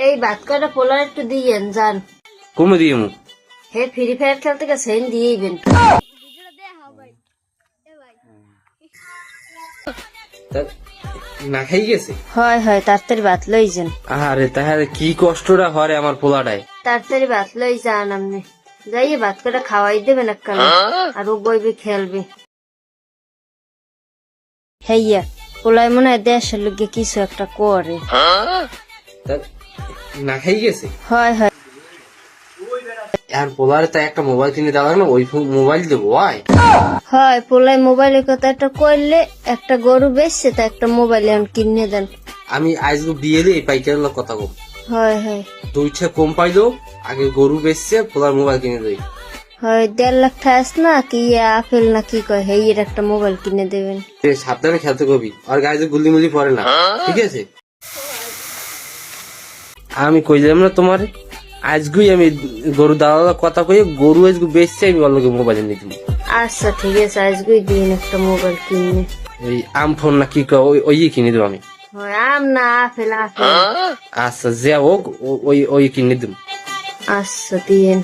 এই ভাত কটা পোলার একটু দিয়েন যান। কমে দিয়ে মু হে ফ্রি ফায়ার খেলতে গেছেন দিয়েইবেন। না খাই গেছে। হয় হয় তাড়াতাড়ি ভাত লই যান। আরে তাহলে কি কষ্টটা হরে আমার পোলাটায়। তাড়াতাড়ি ভাত লই যান আপনি। যাইয়ে ভাত কটা খাওয়াই দেবেন একখানে আর ও বইবে খেলবে। হেইয়া পোলাই মনে হয় দেশের লোকে কিছু একটা করে। না খাই গেছে। হয় হয় আর পোলারে তাই একটা মোবাইল কিনে দেওয়া না, ওই মোবাইল দেবো আয়। হয় পোলাই মোবাইলের কথা একটা কইলে একটা গরু বেচছে তা একটা মোবাইল এখন কিনে দেন। আমি আজকে বিয়ে দিয়ে পাইকারের লোক কথা বল। হয় হয় দুইটা কম পাইলো, আগে গরু বেচছে পোলার মোবাইল কিনে দেয়। হয় 1.5 লাখ ঠাস না কি আপেল না কি কয় হেইয়ের একটা মোবাইল কিনে দেবেন। সাবধানে খেলতে কবি, আর গায়ে যে গুলি মুলি পড়ে না, ঠিক আছে? আমি কই দিলাম না তোমার, আজকেই আমি গরু দাদা কথা কই গরু আজকে বেচছে, আমি ওর লোকে মোবাইল নিয়ে দিবি। আচ্ছা ঠিক আছে আজকেই দিন একটা মোবাইল কিনে। ওই আম ফোন না কি কয় ওই কিনে দেবো আমি। হয় আম না আপেল আপেল। আচ্ছা যে হোক ওই কিনে দেবো। আচ্ছা দিন।